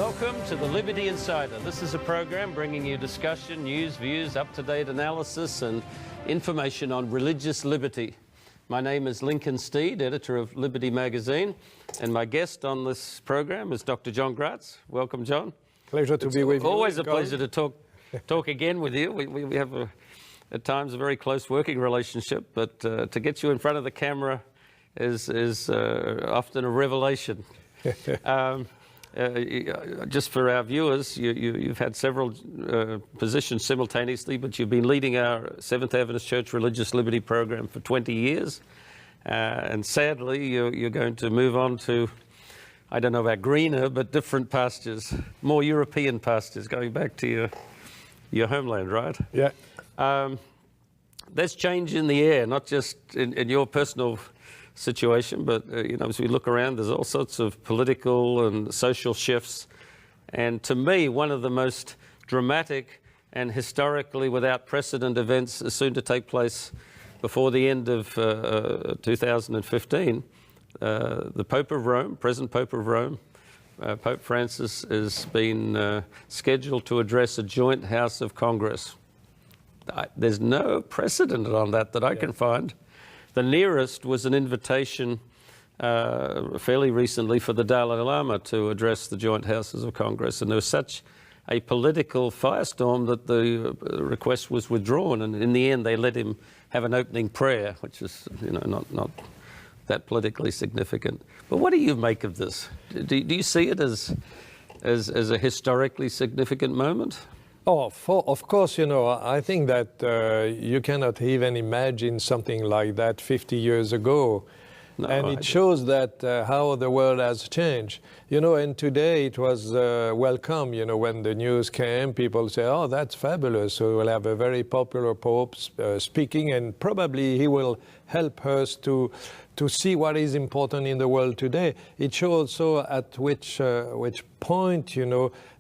Welcome to the Liberty Insider. This is a program bringing you discussion, news, views, up-to-date analysis and information on religious liberty. My name is Lincoln Steed, editor of Liberty magazine, and my guest on this program is Dr. John Graz. Welcome, John. Pleasure to be with you. Always a pleasure to talk again with you. We have, at times, a very close working relationship, but to get you in front of the camera is often a revelation. Just for our viewers, you've had several positions simultaneously, but you've been leading our Seventh Adventist Church Religious Liberty program for 20 years. And sadly, you're going to move on to, I don't know about greener, but different pastures, more European pastures, going back to your homeland, right? Yeah. There's change in the air, not just in your personal situation, but as we look around, there's all sorts of political and social shifts. And to me, one of the most dramatic and historically without precedent events is soon to take place before the end of 2015. The Pope of Rome, present Pope of Rome, Pope Francis, has been scheduled to address a joint House of Congress. There's no precedent on that I can find. The nearest was an invitation fairly recently for the Dalai Lama to address the joint houses of Congress, and there was such a political firestorm that the request was withdrawn, and in the end they let him have an opening prayer, which is not that politically significant. But what do you make of this? Do you see it as a historically significant moment? Oh, of course, I think that you cannot even imagine something like that 50 years ago. No, and it shows that how the world has changed. And today it was welcome, when the news came, people say, oh, that's fabulous. So we'll have a very popular Pope speaking, and probably he will help us to see what is important in the world today. It shows also at which point,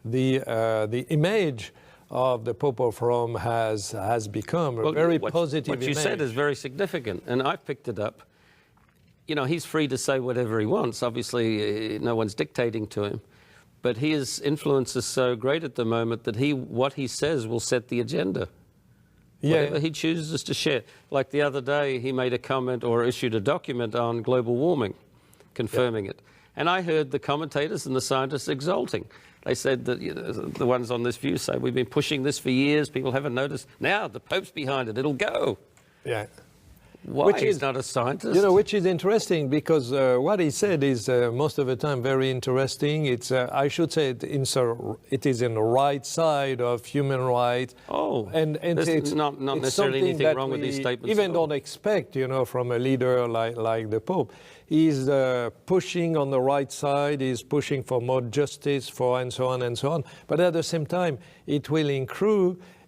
the image of the Pope of Rome has become a very positive image. What you said is very significant, and I've picked it up. He's free to say whatever he wants. Obviously, no one's dictating to him. But his influence is so great at the moment that what he says will set the agenda. Yeah. Whatever he chooses to share. Like the other day, he made a comment or issued a document on global warming, confirming it. And I heard the commentators and the scientists exulting. They said that the ones on this view say, we've been pushing this for years, people haven't noticed. Now the Pope's behind it, it'll go. Yeah. Why? He's not a scientist. Which is interesting, because what he said is most of the time very interesting. It's I should say it is in the right side of human rights. Oh, and it's not necessarily anything wrong with these statements. Even don't expect, from a leader like the Pope. He's pushing on the right side. He's pushing for more justice, and so on and so on. But at the same time, it will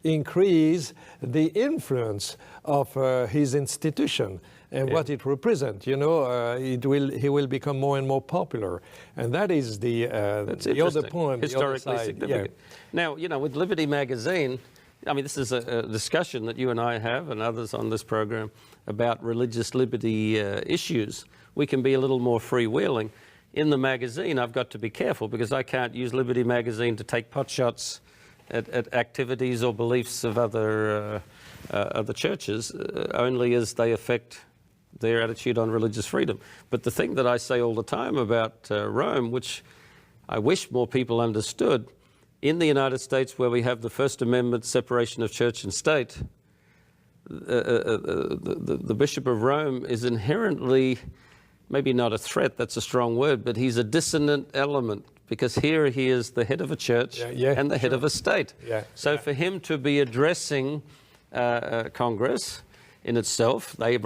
increase the influence of his institution and what it represents. He will become more and more popular, and that is the other point. Historically significant. Yeah. Now, with Liberty magazine, this is a discussion that you and I have and others on this program about religious liberty issues. We can be a little more freewheeling. In the magazine, I've got to be careful because I can't use Liberty magazine to take potshots at activities or beliefs of other churches, only as they affect their attitude on religious freedom. But the thing that I say all the time about Rome, which I wish more people understood, in the United States, where we have the First Amendment separation of church and state, the Bishop of Rome is inherently, maybe not a threat, that's a strong word, but he's a dissonant element, because here he is the head of a church and the head of a state. So for him to be addressing Congress in itself, they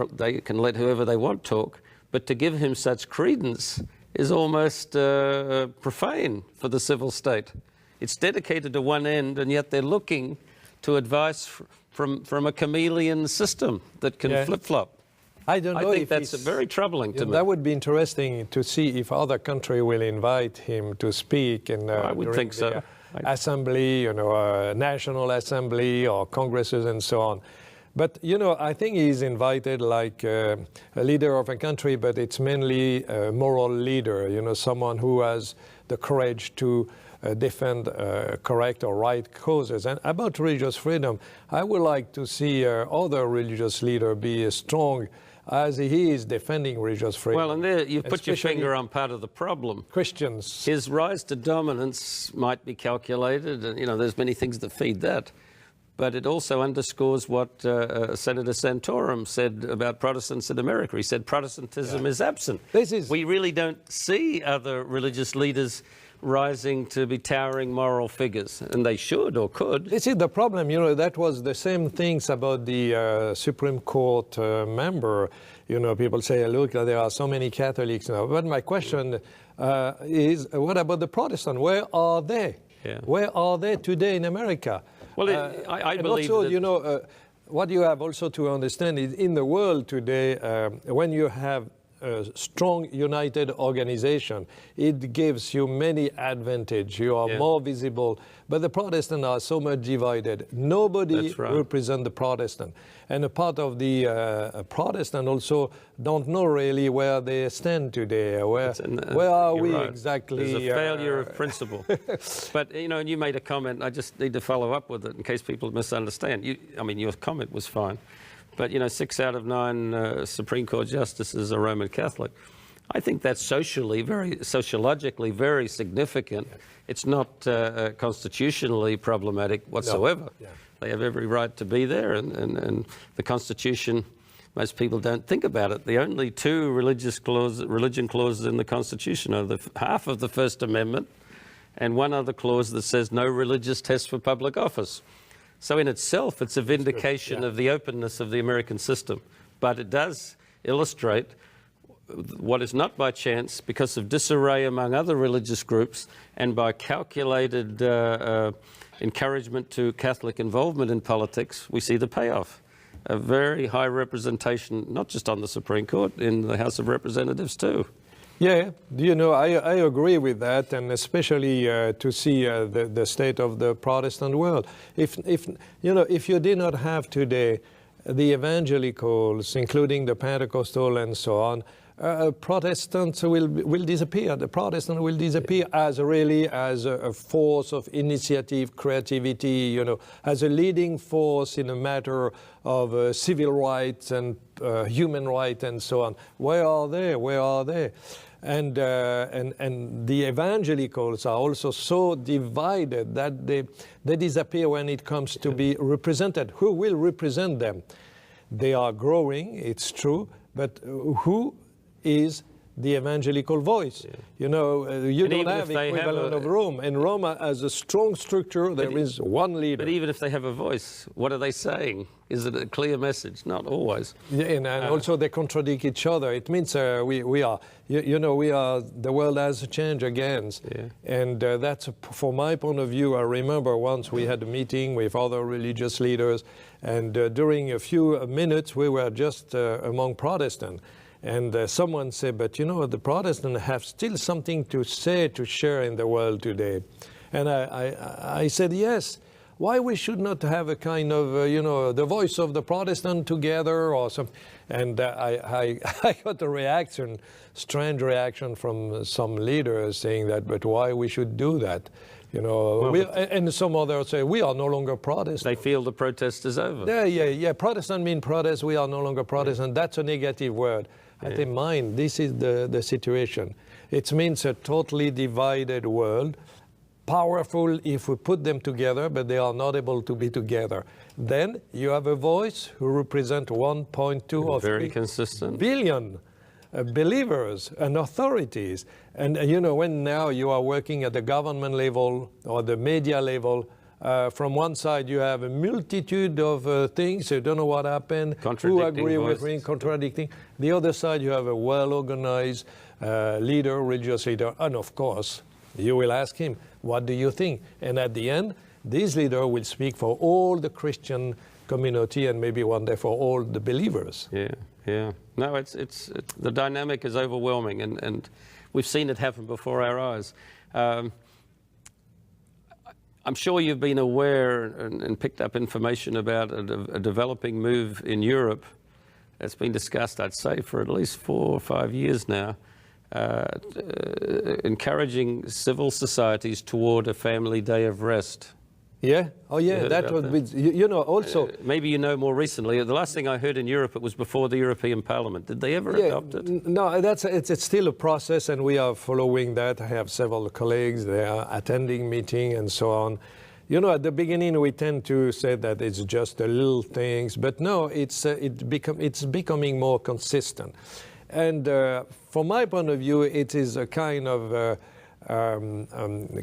can let whoever they want talk, but to give him such credence is almost profane for the civil state. It's dedicated to one end, and yet they're looking to advice from a chameleon system that can flip-flop. I don't know. I think that's very troubling to me. That would be interesting to see if other country will invite him to speak in I would think so. Assembly, National Assembly or Congresses and so on. But, I think he's invited like a leader of a country, but it's mainly a moral leader, someone who has the courage to defend correct or right causes. And about religious freedom, I would like to see other religious leader be as strong as he is defending religious freedom. Well, and there you put your finger on part of the problem. Christians. His rise to dominance might be calculated, and there's many things that feed that. But it also underscores what Senator Santorum said about Protestants in America. He said Protestantism is absent. We really don't see other religious leaders rising to be towering moral figures, and they should or could. This is the problem, that was the same things about the Supreme Court member. People say, look, there are so many Catholics now. But my question is, what about the Protestants? Where are they? Yeah. Where are they today in America? Well, I believe also, that... what you have also to understand is in the world today, when you have a strong united organization, it gives you many advantages. You are more visible, but the Protestants are so much divided. Nobody represents the Protestant, and a part of the Protestant also don't know really where they stand today. Where are we exactly? There's a failure of principle. But and you made a comment. I just need to follow up with it in case people misunderstand. Your comment was fine. But 6 out of 9 Supreme Court justices are Roman Catholic. I think that's sociologically very significant. It's not constitutionally problematic whatsoever. No. Yeah. They have every right to be there, and the Constitution, most people don't think about it. The only 2 religion clauses in the Constitution are half of the First Amendment and one other clause that says no religious test for public office. So in itself, it's a vindication of the openness of the American system. But it does illustrate what is not by chance, because of disarray among other religious groups and by calculated encouragement to Catholic involvement in politics, we see the payoff. A very high representation, not just on the Supreme Court, in the House of Representatives too. Yeah, I agree with that, and especially to see the state of the Protestant world. If you did not have today the evangelicals, including the Pentecostal and so on, Protestants will disappear. The Protestant will disappear as a force of initiative, creativity, as a leading force in a matter of civil rights and human rights and so on. Where are they? Where are they? And the evangelicals are also so divided that they disappear when it comes to be represented. Who will represent them? They are growing, it's true, but who is the evangelical voice? You don't have the equivalent of Rome. And Rome has a strong structure. There is one leader. But even if they have a voice, what are they saying? Is it a clear message? Not always. Yeah, and also they contradict each other. It means we are the world has changed again. Yeah. And that's, from my point of view, I remember once we had a meeting with other religious leaders, and during a few minutes we were just among Protestants. And someone said, but the Protestants have still something to say, to share in the world today. And I said, yes. Why we should not have a kind of, the voice of the Protestant together or something? And I got a strange reaction from some leaders saying that, but why we should do that? And some others say, we are no longer Protestant. They feel the protest is over. Yeah. Protestant means protest. We are no longer Protestant. That's a negative word. I think mine, this is the situation. It means a totally divided world, powerful if we put them together, but they are not able to be together. Then you have a voice who represents 1.2 or 3 billion believers and authorities. And when now you are working at the government level or the media level, from one side you have a multitude of things, you don't know what happened, who agree with me, contradicting. The other side you have a well-organized leader, religious leader, and of course you will ask him, what do you think? And at the end, this leader will speak for all the Christian community and maybe one day for all the believers. Yeah. No, it's the dynamic is overwhelming, and we've seen it happen before our eyes. I'm sure you've been aware and picked up information about a developing move in Europe. It's been discussed, I'd say, for at least 4 or 5 years now, encouraging civil societies toward a family day of rest. Yeah. Oh, yeah. That would be. You know, also. Maybe you know more recently. The last thing I heard in Europe, it was before the European Parliament. Did they ever adopt it? No, it's still a process, and we are following that. I have several colleagues. They are attending meeting and so on. You know, at the beginning, we tend to say that it's just the little things, but no, it's becoming more consistent. And from my point of view, it is a kind of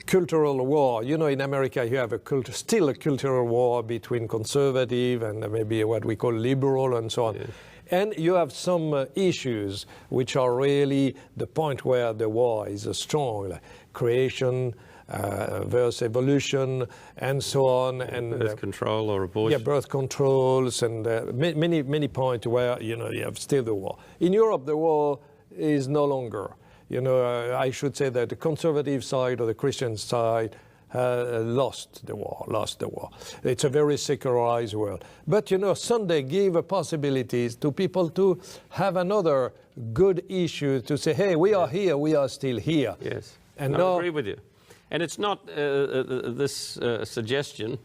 cultural war. You know, in America, you have still a cultural war between conservative and maybe what we call liberal and so on. Yeah. And you have some issues which are really the point where the war is strong, like creation versus evolution and so on. And birth control or abortion. Yeah, birth controls and many points where, you know, you have still the war. In Europe, the war is no longer. You know, I should say that the conservative side or the Christian side lost the war. It's a very secularized world. But, you know, Sunday gave possibilities to people to have another good issue to say, hey, we are here, we are still here. Yes, and I agree with you. And it's not this suggestion,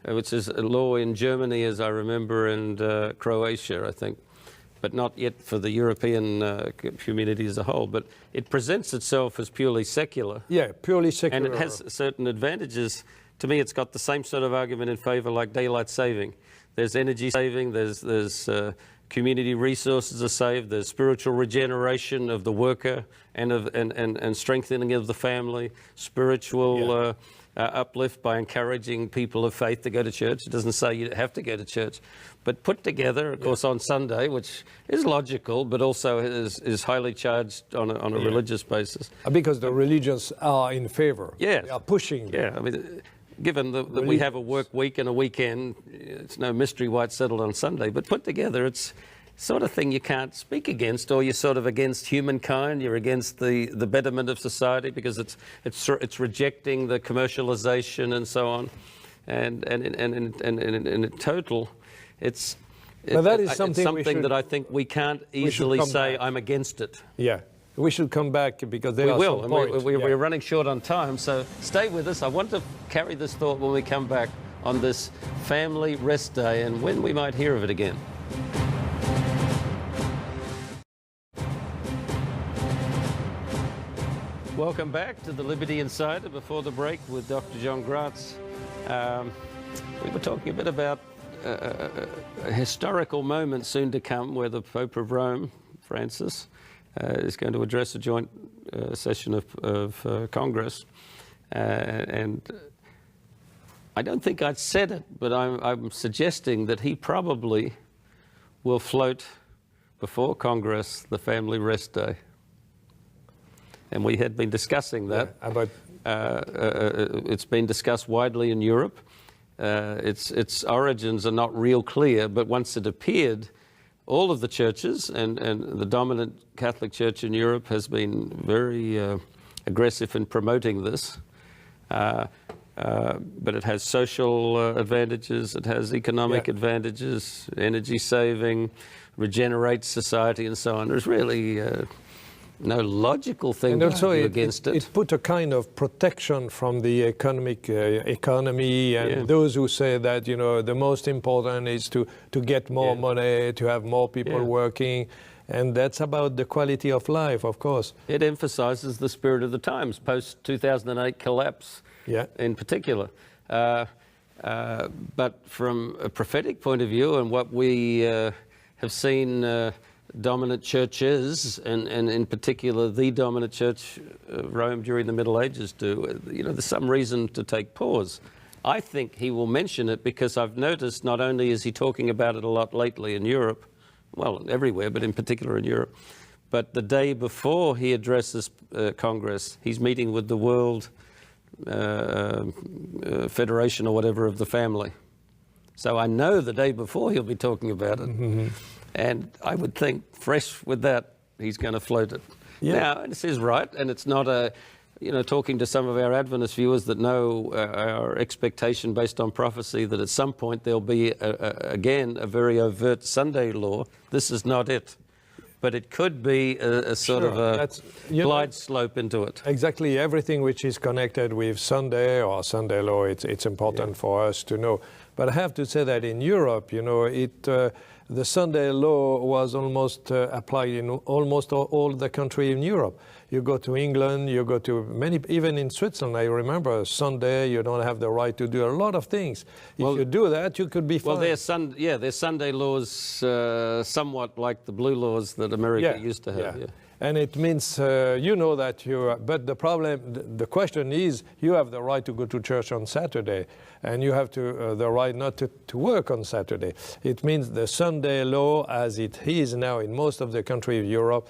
which is a law in Germany, as I remember, and Croatia, I think, but not yet for the European community as a whole. But it presents itself as purely secular. Yeah, purely secular. And it has certain advantages. To me, it's got the same sort of argument in favour like daylight saving. There's energy saving, there's community resources are saved, there's spiritual regeneration of the worker and strengthening of the family, spiritual uplift by encouraging people of faith to go to church. It doesn't say you have to go to church. But put together, of course, on Sunday, which is logical, but also is highly charged on a religious basis. Because the religions are in favor. Yeah. They are pushing. Yeah, I mean, given that we have a work week and a weekend, it's no mystery why it's settled on Sunday. But put together, it's sort of thing you can't speak against, or you're sort of against humankind, you're against the betterment of society because it's rejecting the commercialization and so on. And in total, it's something that I think we can't easily say I'm against it. Yeah. We should come back because there are some points. We're running short on time, so stay with us. I want to carry this thought when we come back on this Family Rest Day and when we might hear of it again. Welcome back to the Liberty Insider before the break with Dr. John Graz. We were talking a bit about a historical moment soon to come where the Pope of Rome, Francis, is going to address a joint session of Congress. And I don't think I'd said it, but I'm suggesting that he probably will float before Congress the Family Rest Day. And we had been discussing that. It's been discussed widely in Europe. Its origins are not real clear, but once it appeared, all of the churches and the dominant Catholic Church in Europe has been very aggressive in promoting this. But it has social advantages, it has economic advantages, energy saving, regenerates society and so on. There's really no logical thing to argue against it. It put a kind of protection from the economy and those who say that, you know, the most important is to get more money, to have more people working. And that's about the quality of life, of course. It emphasizes the spirit of the times, post-2008 collapse in particular. But from a prophetic point of view and what we have seen dominant churches, and in particular the dominant church of Rome during the Middle Ages do, you know, there's some reason to take pause. I think he will mention it because I've noticed not only is he talking about it a lot lately in Europe, well, everywhere, but in particular in Europe, but the day before he addresses Congress, he's meeting with the World Federation or whatever of the family. So I know the day before he'll be talking about it. Mm-hmm. And I would think, fresh with that, he's going to float it. Yeah. Now, this is right, and it's not talking to some of our Adventist viewers that know our expectation based on prophecy that at some point there'll be, again, a very overt Sunday law. This is not it. but it could be a sort of a glide slope into it. Exactly, everything which is connected with Sunday or Sunday law, it's important for us to know. But I have to say that in Europe, you know, the Sunday law was almost applied in almost all the country in Europe. You go to England, you go to many, even in Switzerland, I remember Sunday, you don't have the right to do a lot of things. If you do that, you could be fined. Well, their Sunday laws somewhat like the blue laws that America used to have. Yeah. And it means, you know that but the problem, the question is, you have the right to go to church on Saturday, and you have the right not to work on Saturday. It means the Sunday law, as it is now in most of the countries of Europe,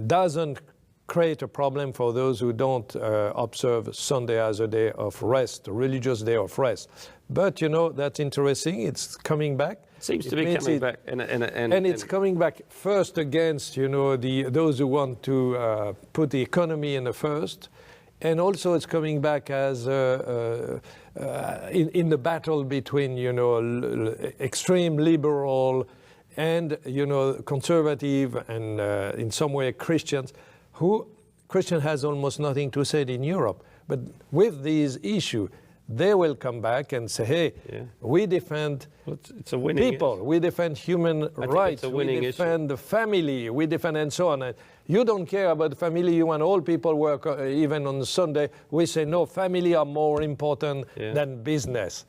doesn't create a problem for those who don't observe Sunday as a day of rest, a religious day of rest. But, you know, that's interesting. It's coming back. It seems to be coming back. And it's coming back first against, you know, those who want to put the economy in the first. And also it's coming back as in the battle between, you know, extreme liberal and, you know, conservative and in some way Christians, Christian has almost nothing to say in Europe. But with these issues, they will come back and say, hey, we defend it's a winning people, issue. We defend human rights, we defend the family, we defend and so on. And you don't care about the family, you want all people work even on Sunday. We say, no, family are more important than business.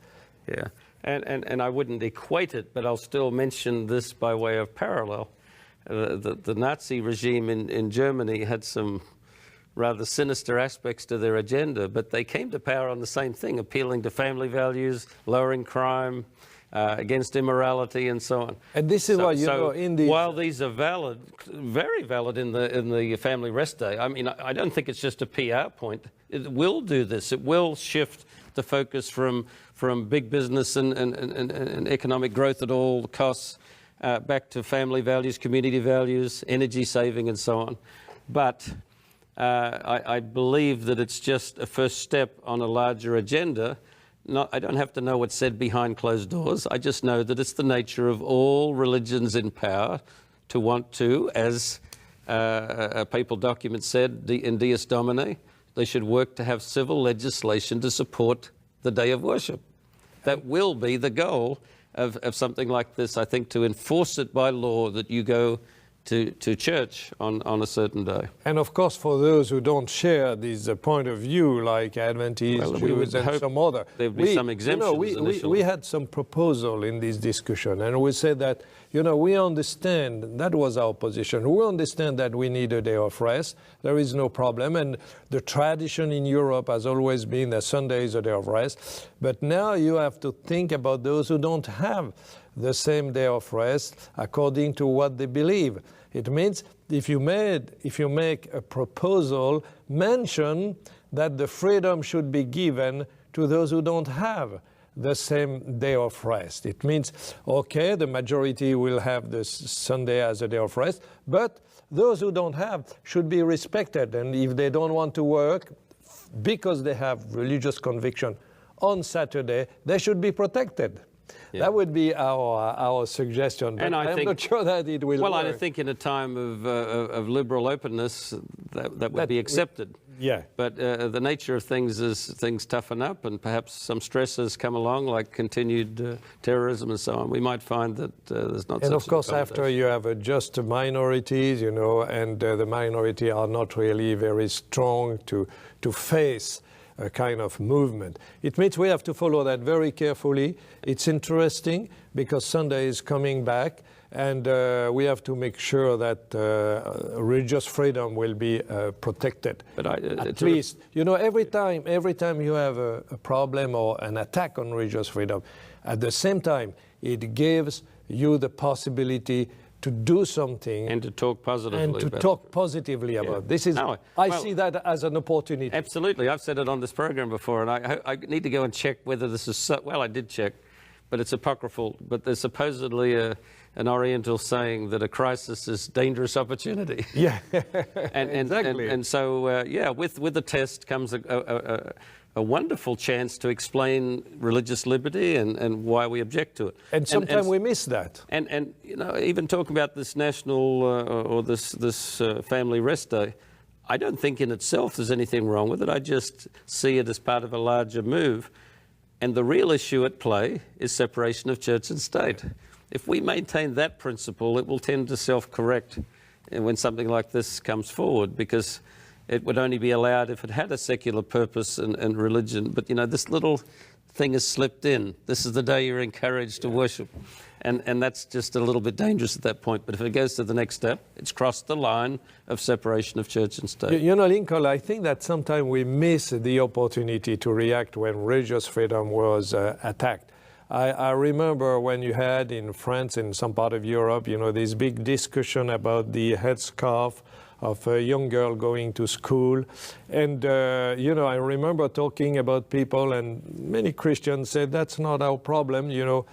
Yeah, and I wouldn't equate it, but I'll still mention this by way of parallel. The Nazi regime in Germany had some rather sinister aspects to their agenda, but they came to power on the same thing, appealing to family values, lowering crime, against immorality, and so on. And this is why, you know, in the... While these are valid, very valid in the family rest day, I mean, I don't think it's just a PR point. It will do this. It will shift the focus from big business and economic growth at all costs back to family values, community values, energy saving, and so on. But I believe that it's just a first step on a larger agenda. I don't have to know what's said behind closed doors. I just know that it's the nature of all religions in power to want to, as a papal document said, in Dies Domini, they should work to have civil legislation to support the day of worship. That will be the goal of something like this, I think, to enforce it by law that you go to church on a certain day. And of course, for those who don't share this point of view, like Adventists, Jews, and some other, there'd be some exemptions. You know, we had some proposal in this discussion, and we said that, you know, we understand, that was our position, we understand that we need a day of rest, there is no problem, and the tradition in Europe has always been that Sunday is a day of rest, but now you have to think about those who don't have the same day of rest according to what they believe. It means if you make a proposal, mention that the freedom should be given to those who don't have the same day of rest. It means, okay, the majority will have this Sunday as a day of rest, but those who don't have should be respected. And if they don't want to work because they have religious conviction on Saturday, they should be protected. Yeah. That would be our suggestion, but I'm not sure that it will work. I think in a time of liberal openness, that would be accepted. Yeah. But the nature of things is things toughen up, and perhaps some stresses come along, like continued terrorism and so on. We might find that there's not. And of course, after you have just minorities, you know, and the minority are not really very strong to face a kind of movement. It means we have to follow that very carefully. It's interesting because Sunday is coming back, and we have to make sure that religious freedom will be protected. But at least, you know, every time you have a problem or an attack on religious freedom, at the same time, it gives you the possibility to do something and to talk positively about this. I see that as an opportunity. Absolutely. I've said it on this program before, and I need to go and check whether this is well, I did check, but it's apocryphal. But there's supposedly a an Oriental saying that a crisis is dangerous opportunity. Yeah, and exactly. And so, yeah, with the test comes a wonderful chance to explain religious liberty and why we object to it. And sometimes we miss that. And you know, even talking about this national or this family rest day, I don't think in itself there's anything wrong with it. I just see it as part of a larger move. And the real issue at play is separation of church and state. If we maintain that principle, it will tend to self-correct when something like this comes forward, because it would only be allowed if it had a secular purpose and religion. But, you know, this little thing has slipped in. This is the day you're encouraged to worship. And that's just a little bit dangerous at that point. But if it goes to the next step, it's crossed the line of separation of church and state. You know, Lincoln, I think that sometimes we miss the opportunity to react when religious freedom was attacked. I remember when you had in France and some part of Europe, you know, this big discussion about the headscarf of a young girl going to school. And, you know, I remember talking about people, and many Christians said, that's not our problem, you know.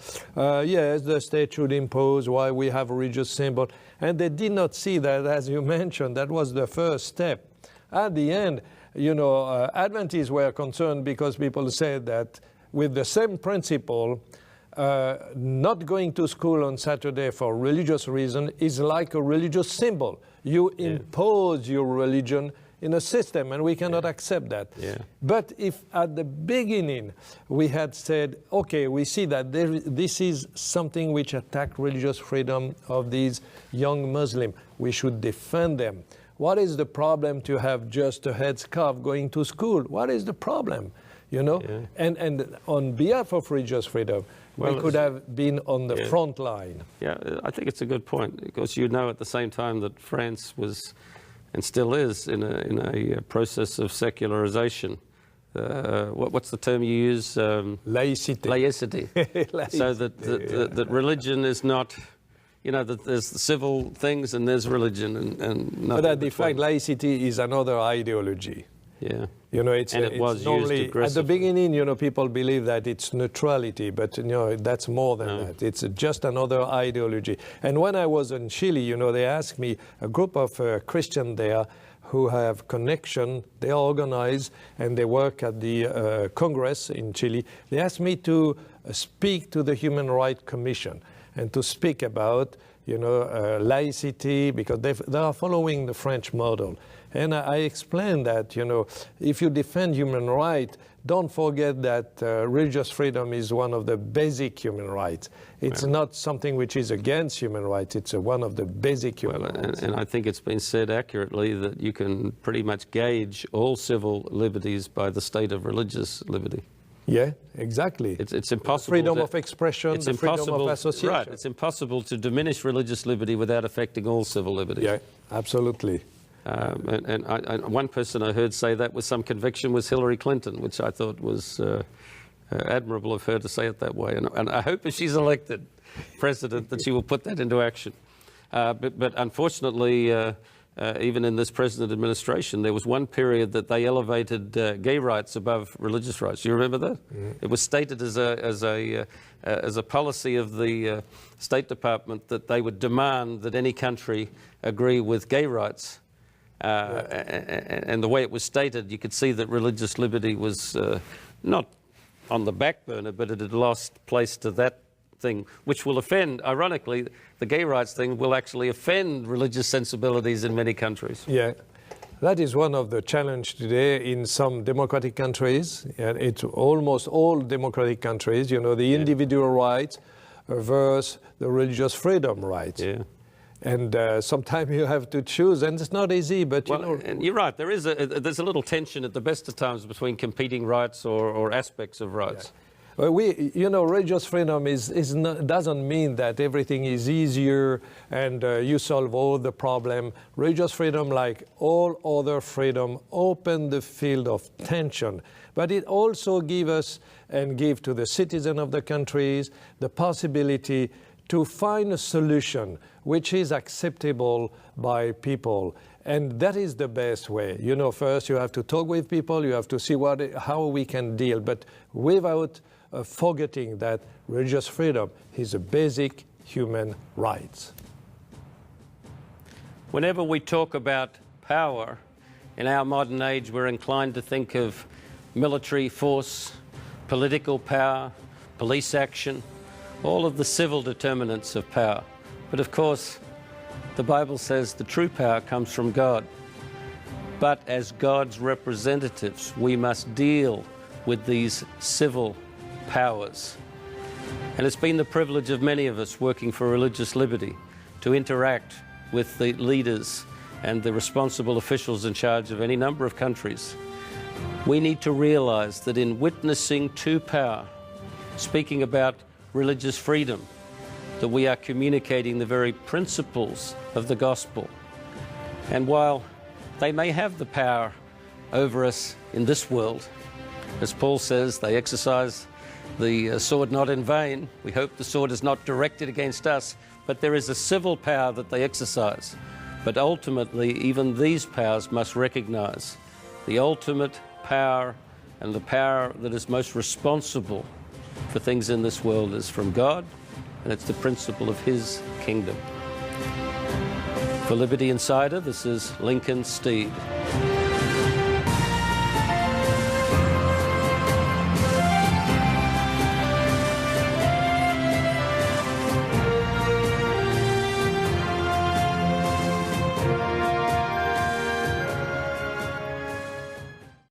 Yes, the state should impose why we have religious symbol. And they did not see that, as you mentioned, that was the first step. At the end, you know, Adventists were concerned because people said that with the same principle, not going to school on Saturday for religious reason is like a religious symbol. You impose your religion in a system, and we cannot accept that. Yeah. But if at the beginning we had said, okay, we see that this is something which attacks religious freedom of these young Muslims, we should defend them. What is the problem to have just a headscarf going to school? What is the problem? You know? Yeah. And on behalf of religious freedom, we could have been on the front line. Yeah, I think it's a good point, because you know at the same time that France was, and still is, in a process of secularization. What's the term you use? Laicity. Laicity. So that religion is not, you know, that there's the civil things and there's religion and nothing. But at the fact, laicity is another ideology. Yeah. You know, it was normally, used aggressively. at the beginning, you know, people believe that it's neutrality, but, you know, that's more than that. It's just another ideology. And when I was in Chile, you know, they asked me, a group of Christians there who have connection, they are organized and they work at the Congress in Chile. They asked me to speak to the Human Rights Commission and to speak about, you know, laicity, because they are following the French model. And I explained that, you know, if you defend human rights, don't forget that religious freedom is one of the basic human rights. It's not something which is against human rights. It's one of the basic human rights. And I think it's been said accurately that you can pretty much gauge all civil liberties by the state of religious liberty. Yeah, exactly. It's impossible. Freedom of expression, the freedom of association. Right, it's impossible to diminish religious liberty without affecting all civil liberties. Yeah, absolutely. And one person I heard say that with some conviction was Hillary Clinton, which I thought was admirable of her to say it that way. And I hope if she's elected president that she will put that into action. But unfortunately, even in this president administration, there was one period that they elevated gay rights above religious rights. Do you remember that? Mm. It was stated as a policy of the State Department that they would demand that any country agree with gay rights. And the way it was stated, you could see that religious liberty was not on the back burner, but it had lost place to that thing, which will offend, ironically, the gay rights thing will actually offend religious sensibilities in many countries. Yeah, that is one of the challenges today in some democratic countries. And it's almost all democratic countries, you know, the individual rights versus the religious freedom rights. Yeah. And sometimes you have to choose, and it's not easy, but you know. And you're right, there's a little tension at the best of times between competing rights or aspects of rights. Yeah. Well, you know, religious freedom doesn't mean that everything is easier and you solve all the problem. Religious freedom, like all other freedom, open the field of tension. But it also gives us and give to the citizens of the countries the possibility to find a solution which is acceptable by people. And that is the best way. You know, first you have to talk with people, you have to see how we can deal, but without forgetting that religious freedom is a basic human rights. Whenever we talk about power, in our modern age, we're inclined to think of military force, political power, police action, all of the civil determinants of power. But of course, the Bible says the true power comes from God. But as God's representatives, we must deal with these civil powers. And it's been the privilege of many of us working for religious liberty to interact with the leaders and the responsible officials in charge of any number of countries. We need to realize that in witnessing to power, speaking about religious freedom, that we are communicating the very principles of the gospel. And while they may have the power over us in this world, as Paul says, they exercise the sword not in vain. We hope the sword is not directed against us, but there is a civil power that they exercise. But ultimately, even these powers must recognize the ultimate power, and the power that is most responsible for things in this world is from God, and it's the principle of His kingdom. For Liberty Insider, this is Lincoln Steed.